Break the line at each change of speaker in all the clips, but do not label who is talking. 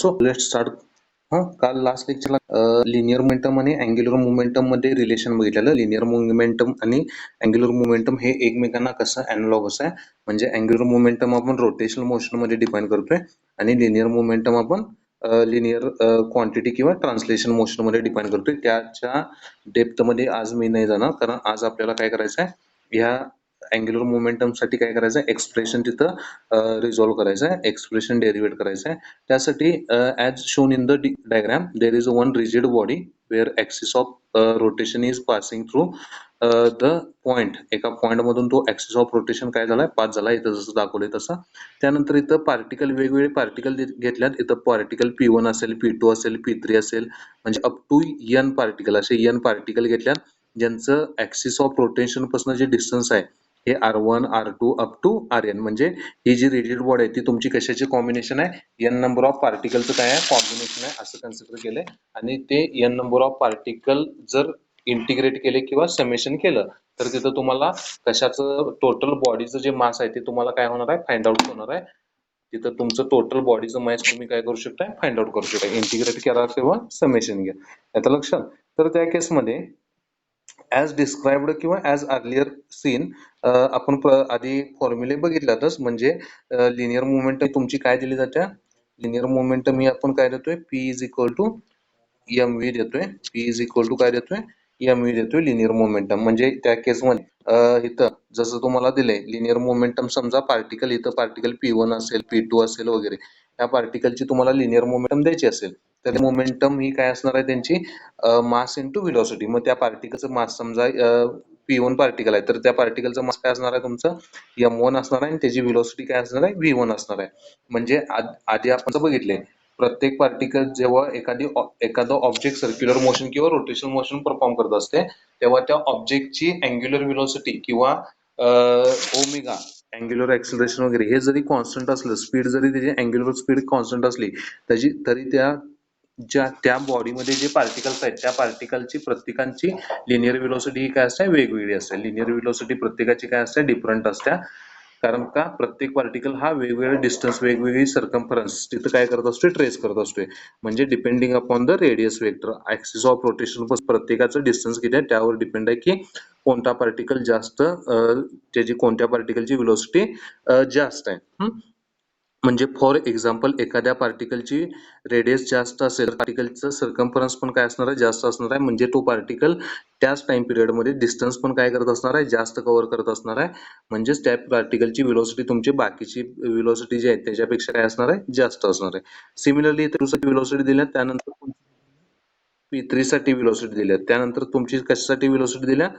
So let's start. काल last लेक्चरला linear momentum आणि angular momentum मध्ये रिलेशन बघितलेलं. लिनियर मोमेंटम आणि अँग्युलर मोमेंटम हे एकमेकांना कसं अॅनालॉगस आहे. म्हणजे अँग्युलर मोमेंटम आपण रोटेशनल मोशन मध्ये डिफाइन करतोय आणि लिनियर मोमेंटम आपण लिनियर क्वांटिटी किंवा ट्रान्सलेशन मोशन मध्ये डिफाइन करतोय. त्याच्या डेप्थ मध्ये आज मी नाही जाणार, कारण आज आपल्याला काय करायचं आहे, ह्या अँग्युलर मोमेंटम साठी काय करायचं आहे, एक्सप्रेशन तिथं रिझॉल्व्ह करायचं आहे, एक्सप्रेशन डेरिवेट करायचं आहे. त्यासाठी as shown in the diagram there is one rigid body where axis of rotation is passing through the point. एका पॉइंट मधून तो ॲक्सिस ऑफ रोटेशन काय झालाय, पास झाला. इथं जसं दाखवलंय तसं. त्यानंतर इथं पार्टिकल वेगवेगळे पार्टिकल घेतल्यात. इथं पार्टिकल P1 असेल, P2 असेल, P3 असेल, म्हणजे अप टू N पार्टिकल, असे N पार्टिकल घेतल्यात, ज्यांचं ॲक्सिस ऑफ रोटेशन पासून जे डिस्टन्स आहे हे R1, R2 up to Rn. म्हणजे ही जी रिजिड बॉडी आहे ती तुमची कशाची कॉम्बिनेशन आहे, N नंबर ऑफ पार्टिकलचं काय आहे, कॉम्बिनेशन आहे असं कन्सिडर केलंय. आणि ते N नंबर ऑफ पार्टिकल जर इंटिग्रेट केले किंवा समेशन केलं तर तिथं तुम्हाला कशाचं टोटल बॉडीचं जे मास आहे ते तुम्हाला काय होणार आहे, फाइंड आउट होणार आहे. तिथं तुमचं टोटल बॉडीचं मास तुम्ही काय करू शकता, फाइंड आउट करू शकता, इंटिग्रेट करा किंवा समेशन घ्या. आता लक्षात. तर त्या केसमध्ये ॲज डिस्क्राइब्ड किंवा ॲज अर्लियर सीन आपण आधी फॉर्म्युले बघितल्यातच. म्हणजे लिनियर मोमेंटम तुमची काय दिली जाते, लिनियर मोमेंटम ही आपण काय देतोय, P is equal to mv देतोय. P इज इक्वल टू काय देतोय, mv देतोय लिनियर मोमेंटम. म्हणजे त्या केसमध्ये इथं जसं तुम्हाला दिलंय लिनियर मोमेंटम, समजा पार्टिकल इथं पार्टिकल P1 असेल, P2 असेल वगैरे, या पार्टिकलची तुम्हाला लिनियर मोमेंटम द्यायची असेल तर मोमेंटम ही काय असणार आहे त्यांची, मास इंटू व्हेलॉसिटी. मग त्या पार्टिकलचं मास समजा P1 पार्टिकल आहे तर त्या पार्टिकलचं मास काय असणार आहे तुमचं m1 असणार आहे आणि त्याची व्हेलॉसिटी काय असणार आहे, v1 असणार आहे. म्हणजे आधी आपण बघितले, प्रत्येक पार्टिकल जेव्हा एखादं ऑब्जेक्ट सर्क्युलर मोशन किंवा रोटेशनल मोशन परफॉर्म करत असते तेव्हा त्या ऑब्जेक्टची अँग्युलर व्हेलॉसिटी किंवा ओमेगा अँग्युलर ऍक्सिलरेशन वगैरे हे जरी कॉन्स्टंट असलं, स्पीड जरी त्याची अँग्युलर स्पीड कॉन्स्टंट असली तरी त्या बॉडीमध्ये जे पार्टिकल्स आहेत त्या पार्टिकलची प्रत्येकांची लिनियर व्हेलॉसिटी काय असते, वेगवेगळी असते. लिनियर व्हेलॉसिटी प्रत्येकाची काय असते, डिफरंट असते. कारण का प्रत्येक पार्टिकल हा वेगवेगळा डिस्टन्स, वेगवेगळी सर्कम्फरन्स तिथं काय करत असतोय, ट्रेस करत असतोय. म्हणजे depending upon the radius vector, axis of rotation प्रत्येकाचं डिस्टन्स किती आहे त्यावर डिपेंड आहे की कोणता पार्टिकल जास्त, त्याची कोणत्या पार्टिकलची व्हेलॉसिटी जास्त आहे. म्हणजे फॉर एक्झाम्पल एखाद्या पार्टिकलची रेडियस जास्त असेल, पार्टिकलचं सर्कम्फरन्स पण काय असणार आहे, जास्त असणार आहे. म्हणजे तो पार्टिकल त्याच टाइम पिरियड मध्ये डिस्टन्स पण काय करत असणार आहे, जास्त कव्हर करत असणार आहे. म्हणजेच त्या पार्टिकलची व्हेलॉसिटी तुमची बाकीची व्हेलॉसिटी जी आहे त्याच्यापेक्षा काय असणार आहे, जास्त असणार आहे. सिमिलरली इथे व्हेलॉसिटी दिल्या, त्यानंतर P3 साठी व्हेलॉसिटी दिल्या, त्यानंतर तुमची कशासाठी व्हेलॉसिटी दिल्या,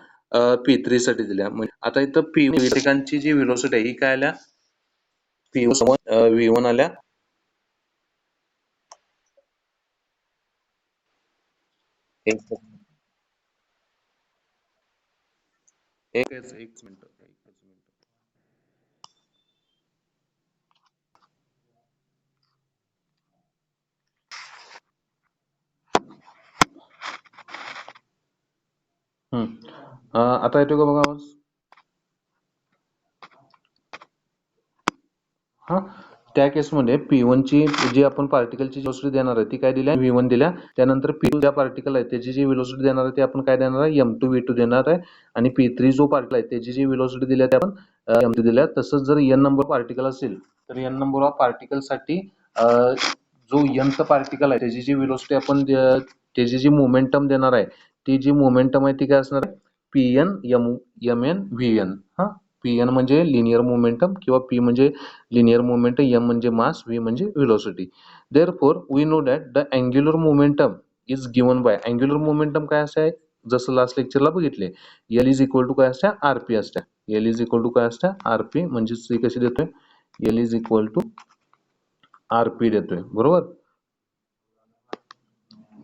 P3 साठी दिल्या. म्हणजे आता इथं P1 जी व्हेलॉसिटी आहे ही काय आल्या, V1 आल्या. एकच मिनिट. आता येतो का बघा आवाज. हा, त्या केसमध्ये P1 ची जी आपण पार्टिकलची व्हेलॉसिटी देणार आहे ती काय दिल्या, V1 दिल्या. त्यानंतर P2 ज्या पार्टिकल आहे त्याची जी व्हेलॉसिटी देणार आहे ती आपण काय देणार आहे, m2 v2 देणार आहे. आणि P3 जो पार्टिकल आहे त्याची जी व्हेलॉसिटी दिल्या ते आपण m3 दिल्या. तसंच जर n नंबर पार्टिकल असेल तर n नंबर ऑफ पार्टिकल साठी जो nth पार्टिकल आहे त्याची जी व्हेलॉसिटी आपण त्याची जी मोमेंटम देणार आहे ती जी मोमेंटम आहे ती काय असणार आहे, Pn mn vn. Pn म्हणजे लिनियर मोमेंटम किंवा P म्हणजे लिनियर मोमेंटम, m म्हणजे मास, v म्हणजे velocity. Therefore we know that the angular momentum is given by, angular momentum काय असते, जसं लास्ट लेक्चरला बघितले, L इज इक्वल टू काय असते, RP असते. L इज इक्वल टू काय असते, RP. म्हणजे ती कशी देतोय, L is equal to RP देतोय, बरोबर.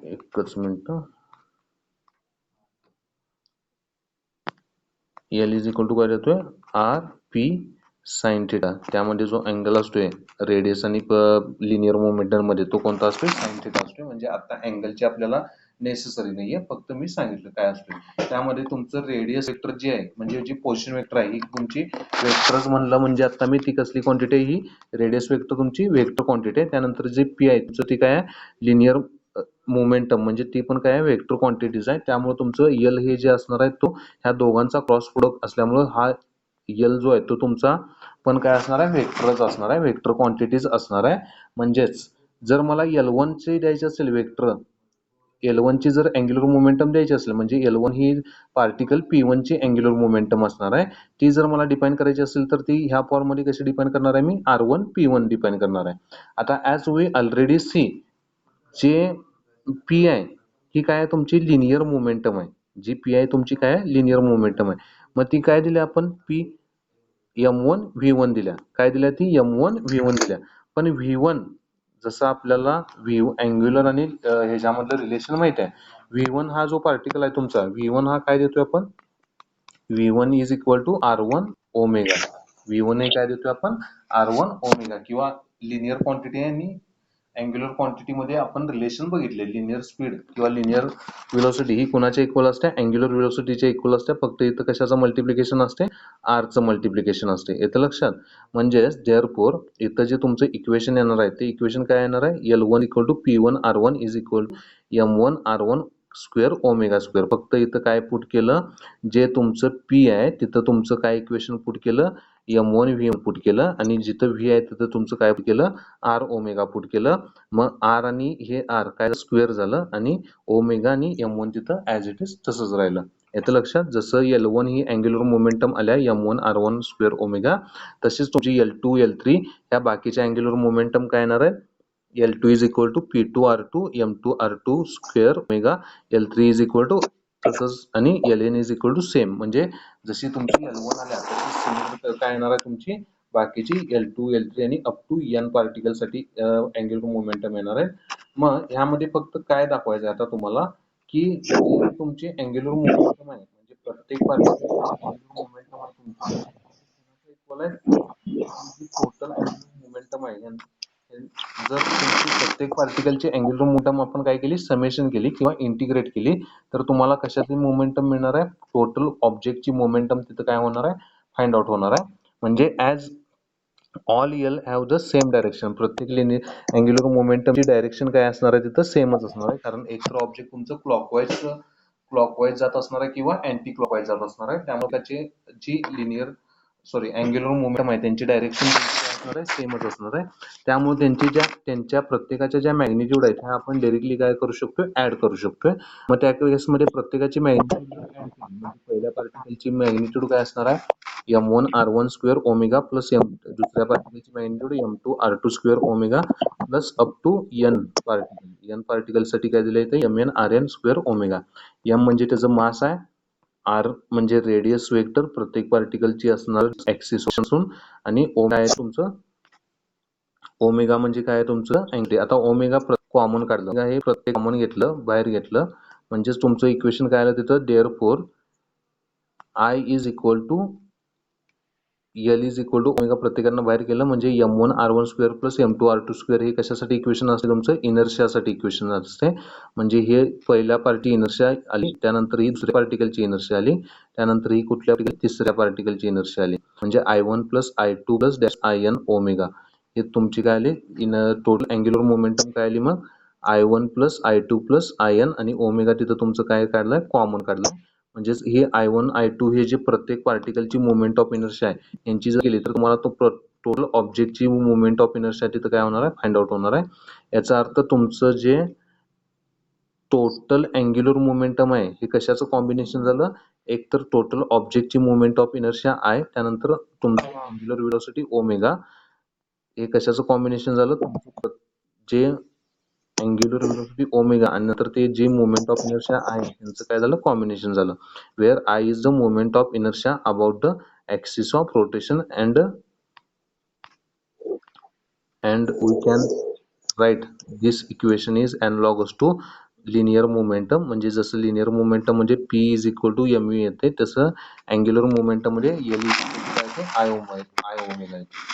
एकच minute. L is equal to काय देतोय, RP साइन थिटा. त्यामध्ये जो अँगल असतोय रेडियस आणि लिनियर मोमेंटम मध्ये तो कोणता असतोय, साइन थिटा असतोय. म्हणजे आता अँगलची आपल्याला नेसेसरी नाहीये, फक्त मी सांगितलं काय असतं. त्यामध्ये तुमचं रेडियस वेक्टर जे आहे म्हणजे जी पोझिशन वेक्टर आहे ही तुमची वेक्टरच म्हणलं म्हणजे आता मी ती कसली क्वांटिटी आहे, ही रेडियस वेक्टर तुमची वेक्टर क्वांटिटी आहे. त्यानंतर जे पी आहे तुमचं ती काय आहे, लिनियर मोमेंटम म्हणजे ती पण काय आहे, वेक्टर क्वांटिटीज आहे. त्यामुळे तुमचं यल हे जे असणार आहे तो ह्या दोघांचा क्रॉस प्रोडक्ट असल्यामुळे हा यल जो आहे तो तुमचा पण काय असणार आहे, वेक्टरच असणार आहे, वेक्टर क्वांटिटीज असणार आहे. म्हणजेच जर मला L1 चे द्यायचे असेल वेक्टर, L1 ची जर अँग्युलर मोमेंटम द्यायची असेल म्हणजे L1 ही पार्टिकल P1 ची अँग्युलर मोमेंटम असणार आहे. ती जर मला डिफाइन करायची असेल तर ती ह्या फॉर्म मध्ये कशी डिफाइन करणार आहे, मी R1 P1 डिफाइन करणार आहे. आता ऍज वी ऑलरेडी सी, जे पी आहे ही काय आहे, तुमची लिनियर मोमेंटम आहे. जी पी आहे तुमची काय आहे, लिनियर मोमेंटम आहे. मग ती काय दिली आपण, पी M1 V1 दिल्या. काय दिल्या ती, M1 V1 दिल्या. पण V1 जसं आपल्याला अँग्युलर आणि ह्याच्यामधलं रिलेशन माहित आहे. V1 हा जो पार्टिकल आहे तुमचा, V1 हा काय देतोय आपण, V1 is equal to R1 omega. V1 हे काय देतोय आपण, R1 ओमेगा. किंवा लिनियर क्वांटिटी आणि अँग्युलर क्वांटिटी मध्ये आपण रिलेशन बघितले. लिनियर स्पीड किंवा लिनियर व्हेलॉसिटी ही कुणाच्या इक्वल असते, अँग्युलर व्हेलॉसिटीच्या इक्वल असते. फक्त इथं कशाचं मल्टिप्लिकेशन असते, आरचं मल्टिप्लिकेशन असते. येतं लक्षात. म्हणजेच देअरफॉर इथं जे तुमचं इक्वेशन येणार आहे ते इक्वेशन काय येणार आहे, L1 equal to P1 R1 is equal to M1 R1 square omega square. फक्त इथं काय पुट केलं, जे तुमचं P आहे तिथं तुमचं काय इक्वेशन पुट केलं, M1 V पुट केलं. आणि जिथं V आहे तिथं तुमचं काय पुट केलं, R ओमेगा पुट केलं. मग R आणि हे R काय स्क्वेअर झालं आणि ओमेगा आणि M1 तिथं ऍज इट इज तसंच राहिलं. येतं लक्षात. जसं L1 ही अँग्युलर मोमेंटम आल्या M1 R1 स्क्वेअर ओमेगा, तशीच तुमची L2 L3 ह्या बाकीच्या अँग्युलर मोमेंटम काय येणार आहे, L2 is equal to P2 R2 M2 R2 square omega. L3 is equal to तसंच आणि Ln is equal to same. म्हणजे जशी तुमची L1 आल्या तशी सेम काय येणार आहे तुमची बाकीची L2 L3 आणि अप टू N पार्टिकल साठी अँग्युलर मोमेंटम येणार आहे. मग ह्यामध्ये फक्त काय दाखवायचं आहे आता तुम्हाला, की जी तुमची अँग्युलर मोमेंटम आहे म्हणजे प्रत्येक पार्टिकल मोमेंटम आहे तुमची इक्वल आहे, जी टोटल अँग्युलर मोमेंटम आहे. जर तुमची प्रत्येक पार्टिकलची अँग्युलर मोमेंटम आपण काय केली, समेशन केली किंवा इंटिग्रेट केली तर तुम्हाला कशाची मोमेंटम मिळणार आहे, टोटल ऑब्जेक्टची मोमेंटम तिथं काय होणार आहे, फाइंड आउट होणार आहे. म्हणजे as all L have the same direction, प्रत्येक लिनियर अँग्युलर मोमेंटमची डायरेक्शन काय असणार आहे तिथं सेमच असणार आहे. कारण एक तर ऑब्जेक्ट तुमचं क्लॉकवाईज जात असणार आहे किंवा अँटी क्लॉकवाईज जात असणार आहे. त्यामुळे त्याची जी लिनियर अँग्युलर मोमेंटम आहे त्यांची डायरेक्शन असणार आहे, सेमच असणार आहे. त्यामुळे त्यांच्या प्रत्येकाच्या ज्या मॅग्निट्यूड आहेत ह्या आपण डायरेक्टली काय करू शकतो, ऍड करू शकतोय. मग त्या केसमध्ये प्रत्येकाची मॅग्निट्यूड ऍड केली म्हणजे पहिल्या पार्टिकलची मॅग्निट्यूड काय असणार आहे, M1 R1 square omega plus दुसऱ्या पार्टिकलची magnitude M2 R2 square omega plus up to N particle साठी काय दिलं इथे, Mn Rn square omega. M म्हणजे त्याचं मास आहे, R म्हणजे रेडियस वेक्टर प्रत्येक पार्टिकलची असणार ऍक्सिस पासून, आणि ओमेगा आहे तुमचं, ओमेगा म्हणजे काय तुमचं अँगल. आता ओमेगा कॉमन काढलं, हे प्रत्येक कॉमन घेतलं, बाहेर घेतलं, म्हणजेच तुमचं इक्वेशन काय आलं तिथं, therefore I is equal to L is equal to omega प्रत्येकानं बाहेर केलं म्हणजे M1 R1 square plus M2 R2 square. हे कशासाठी इक्वेशन असते तुमचं, इनर्शियासाठी इक्वेशन असते. म्हणजे हे पहिल्या पार्टी इनर्शिया आली, त्यानंतर ही दुसऱ्या पार्टिकलची इनर्शिया आली, त्यानंतर ही कुठल्या तिसऱ्या पार्टिकलची इनर्शिया आली. म्हणजे I1 plus I2 plus IN omega. हे तुमची काय आली, टोटल अँग्युलर मोमेंटम काय आली, मग I1 plus I2 plus IN आणि ओमेगा तिथं तुमचं काय काढलंय, कॉमन काढलं. म्हणजेच हे I1 I2 हे जे प्रत्येक पार्टिकलची मोमेंट ऑफ इनर्शिया आहे यांची जर केली तर तुम्हाला तो टोटल ऑब्जेक्टची मोमेंट ऑफ इनर्शिया तिथं काय होणार आहे, फाइंड आउट होणार आहे. याचा अर्थ तुमचं जे टोटल अँग्युलर मोमेंटम आहे हे कशाचं कॉम्बिनेशन झालं, एक तर टोटल ऑब्जेक्टची मोमेंट ऑफ इनर्शिया आहे, त्यानंतर तुमचं अँग्युलर व्हेलॉसिटी ओमेगा, हे कशाचं कॉम्बिनेशन झालं, तुमचं जे अँग्युलर व्हेलॉसिटी ओमेगा आणि नंतर ते जे मोमेंट ऑफ इनर्शिया आहे यांचं काय झालं, कॉम्बिनेशन झालं. Where I is the moment of inertia about the axis of rotation and we can write this equation is analogous to linear momentum. म्हणजे जसं लिनियर मोमेंटम म्हणजे P is equal to mu येते, तसं angular momentum मध्ये L is equal to I omega येते.